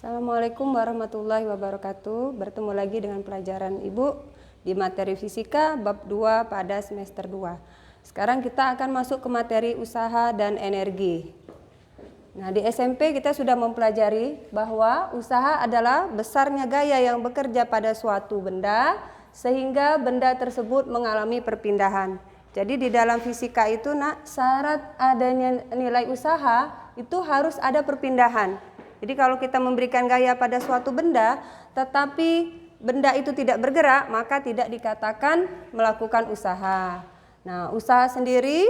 Assalamualaikum warahmatullahi wabarakatuh. Bertemu lagi dengan pelajaran Ibu di materi fisika bab 2 pada semester 2. Sekarang kita akan masuk ke materi usaha dan energi. Nah, di SMP kita sudah mempelajari bahwa usaha adalah besarnya gaya yang bekerja pada suatu benda sehingga benda tersebut mengalami perpindahan. Jadi di dalam fisika itu, syarat adanya nilai usaha itu harus ada perpindahan. Jadi kalau kita memberikan gaya pada suatu benda, tetapi benda itu tidak bergerak, maka tidak dikatakan melakukan usaha. Nah, usaha sendiri,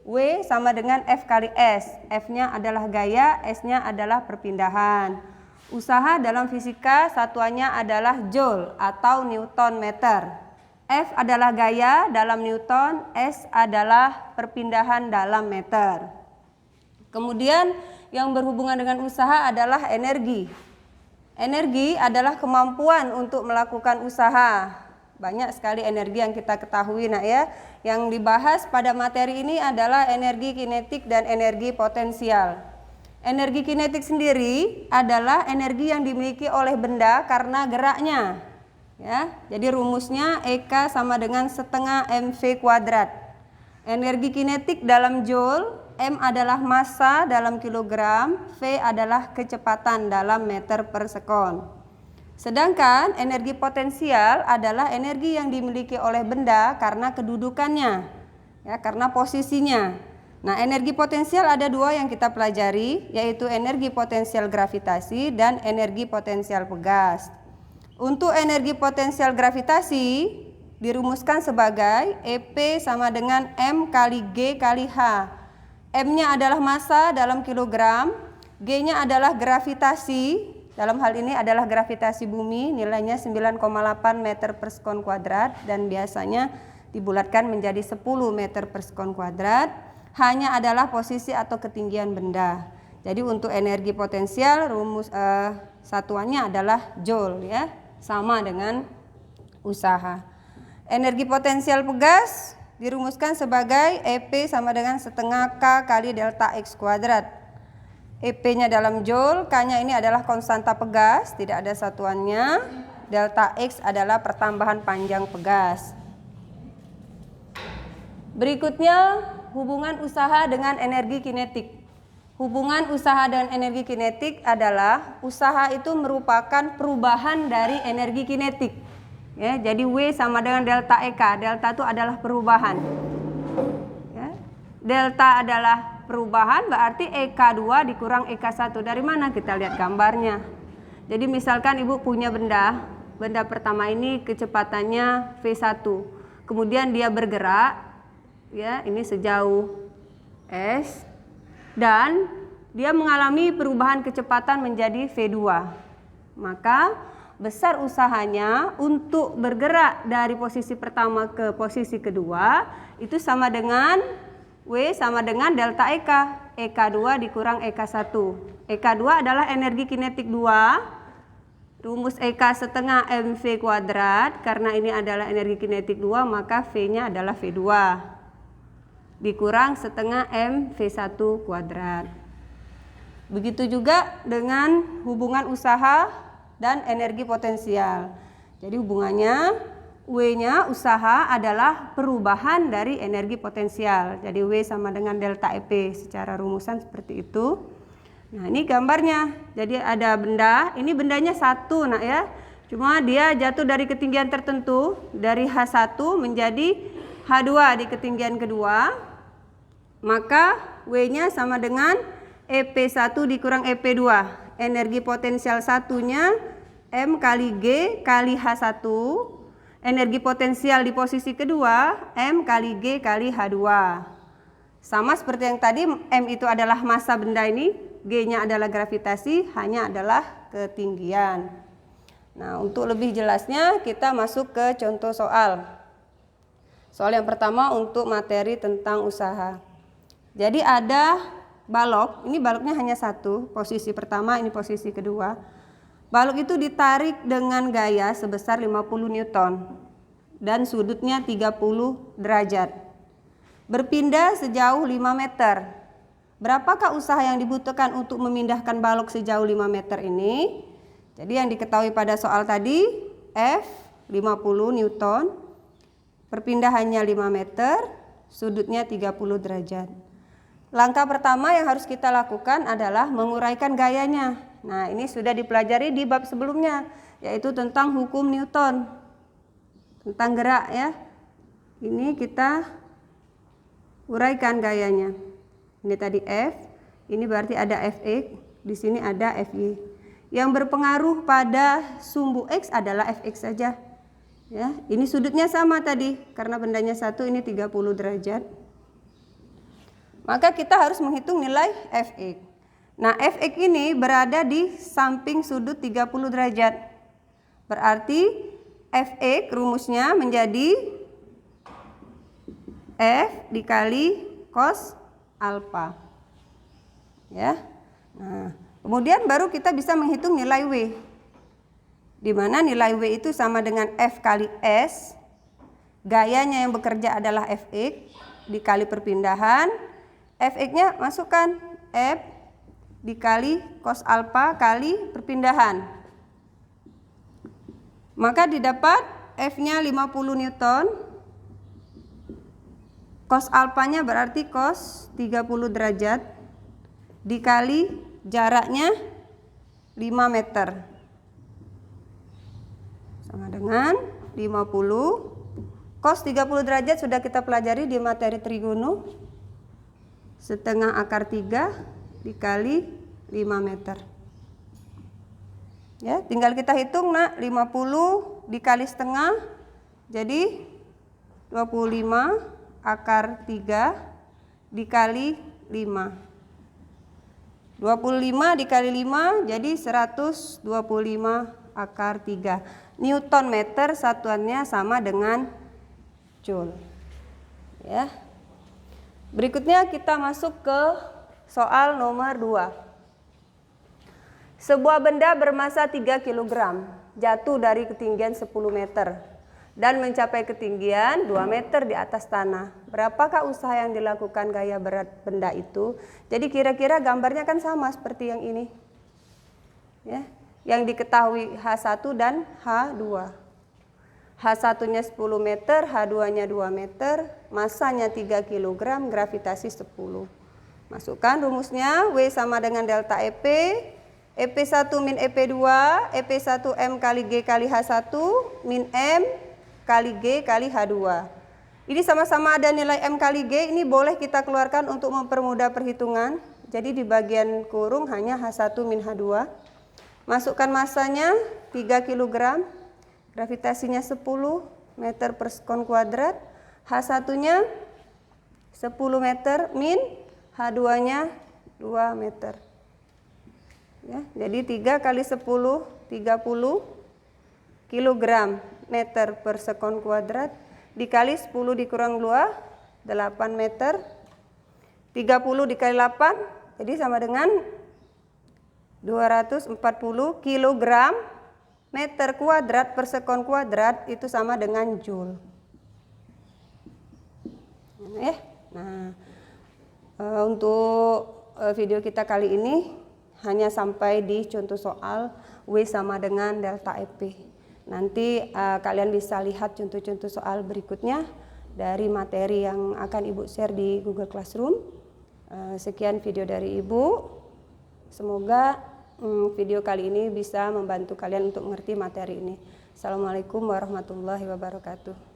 W sama dengan F kali S. F-nya adalah gaya, S-nya adalah perpindahan. Usaha dalam fisika satuannya adalah Joule atau Newton meter. F adalah gaya dalam Newton, S adalah perpindahan dalam meter. Kemudian yang berhubungan dengan usaha adalah energi. Energi adalah kemampuan untuk melakukan usaha. Banyak sekali energi yang kita ketahui, ya. Yang dibahas pada materi ini adalah energi kinetik dan energi potensial. Energi kinetik sendiri adalah energi yang dimiliki oleh benda karena geraknya. Ya, jadi rumusnya EK sama dengan setengah mv kuadrat. Energi kinetik dalam Joule, M adalah massa dalam kilogram, V adalah kecepatan dalam meter per sekon. Sedangkan energi potensial adalah energi yang dimiliki oleh benda karena kedudukannya, ya, karena posisinya. Nah, energi potensial ada dua yang kita pelajari, yaitu energi potensial gravitasi dan energi potensial pegas. Untuk energi potensial gravitasi dirumuskan sebagai EP sama dengan M kali G kali H. M-nya adalah massa dalam kilogram, G-nya adalah gravitasi, dalam hal ini adalah gravitasi bumi, nilainya 9,8 meter per sekon kuadrat dan biasanya dibulatkan menjadi 10 meter per sekon kuadrat. H-nya adalah posisi atau ketinggian benda. Jadi untuk energi potensial rumus satuannya adalah Joule, ya, sama dengan usaha. Energi potensial pegas dirumuskan sebagai EP sama dengan setengah K kali delta X kuadrat. EP-nya dalam Joule, K-nya ini adalah konstanta pegas, tidak ada satuannya. Delta X adalah pertambahan panjang pegas. Berikutnya, hubungan usaha dengan energi kinetik. Hubungan usaha dengan energi kinetik adalah usaha itu merupakan perubahan dari energi kinetik. Ya, jadi W sama dengan delta EK. Delta itu adalah perubahan. Ya, delta adalah perubahan, berarti EK2 dikurang EK1. Dari mana? Kita lihat gambarnya. Jadi misalkan Ibu punya benda pertama ini kecepatannya V1. Kemudian dia bergerak, ya, ini sejauh S, dan dia mengalami perubahan kecepatan menjadi V2. Maka besar usahanya untuk bergerak dari posisi pertama ke posisi kedua itu sama dengan W sama dengan delta EK. EK2 dikurang EK1. EK2 adalah energi kinetik 2. Rumus EK setengah mv kuadrat. Karena ini adalah energi kinetik 2, maka V-nya adalah V2 dikurang setengah mv1 kuadrat. Begitu juga dengan hubungan usaha dan energi potensial. Jadi hubungannya W-nya usaha adalah perubahan dari energi potensial. Jadi W sama dengan delta EP secara rumusan seperti itu. Nah, ini gambarnya. Jadi ada benda, ini bendanya satu, ya. Cuma dia jatuh dari ketinggian tertentu, dari H1 menjadi H2 di ketinggian kedua. Maka W-nya sama dengan EP1 dikurang EP2. Energi potensial satunya M kali G kali H1. Energi potensial di posisi kedua M kali G kali H2. Sama seperti yang tadi, M itu adalah massa benda ini, G-nya adalah gravitasi, H-nya adalah ketinggian. Nah, untuk lebih jelasnya kita masuk ke contoh soal. Soal yang pertama untuk materi tentang usaha. Jadi ada balok, ini baloknya hanya satu, posisi pertama, ini posisi kedua. Balok itu ditarik dengan gaya sebesar 50 Newton dan sudutnya 30 derajat. Berpindah sejauh 5 meter. Berapakah usaha yang dibutuhkan untuk memindahkan balok sejauh 5 meter ini? Jadi yang diketahui pada soal tadi, F 50 Newton, perpindahannya 5 meter, sudutnya 30 derajat. Langkah pertama yang harus kita lakukan adalah menguraikan gayanya. Nah, ini sudah dipelajari di bab sebelumnya, yaitu tentang hukum Newton, tentang gerak ya. Ini kita uraikan gayanya. Ini tadi F, ini berarti ada Fx, di sini ada Fy. Yang berpengaruh pada sumbu X adalah Fx saja. Ya, ini sudutnya sama tadi, karena bendanya 1, ini 30 derajat. Maka kita harus menghitung nilai Fx. Nah, Fx ini berada di samping sudut 30 derajat. Berarti Fx rumusnya menjadi F dikali cos alfa. Ya. Nah, kemudian baru kita bisa menghitung nilai W. Di mana nilai W itu sama dengan F kali S. Gayanya yang bekerja adalah Fx dikali perpindahan. Fx-nya masukkan F dikali cos alfa kali perpindahan. Maka didapat F-nya 50 Newton. Cos alfanya berarti cos 30 derajat dikali jaraknya 5 meter. Sama dengan 50. Cos 30 derajat sudah kita pelajari di materi trigono. Setengah akar 3 dikali 5 meter. Ya, tinggal kita hitung nak, 50 dikali setengah jadi 25 akar 3 dikali 5. 25 dikali 5 jadi 125 akar 3. Newton meter satuannya sama dengan joule. Ya. Berikutnya kita masuk ke soal nomor 2. Sebuah benda bermasa 3 kg jatuh dari ketinggian 10 meter dan mencapai ketinggian 2 meter di atas tanah. Berapakah usaha yang dilakukan gaya berat benda itu? Jadi kira-kira gambarnya kan sama seperti yang ini. Ya, yang diketahui H1 dan H2. H1-nya 10 meter, H2-nya 2 meter, masanya 3 kg, gravitasi 10. Masukkan rumusnya, W sama dengan delta EP, EP1 min EP2, EP1M kali G kali H1, min M kali G kali H2. Ini sama-sama ada nilai M kali G, ini boleh kita keluarkan untuk mempermudah perhitungan. Jadi di bagian kurung hanya H1 min H2. Masukkan masanya 3 kg, gravitasinya 10 meter per sekon kuadrat, H1-nya 10 meter min H2-nya 2 meter. Ya, jadi 3 kali 10, 30 kilogram meter per sekon kuadrat dikali 10 dikurang 2, 8 meter. 30 dikali 8, jadi sama dengan 240 kilogram meter kuadrat per sekon kuadrat, itu sama dengan joule. Nah, untuk video kita kali ini hanya sampai di contoh soal W sama dengan delta EP. Nanti kalian bisa lihat contoh-contoh soal berikutnya dari materi yang akan Ibu share di Google Classroom. Sekian video dari Ibu. Semoga video kali ini bisa membantu kalian untuk mengerti materi ini. Assalamualaikum warahmatullahi wabarakatuh.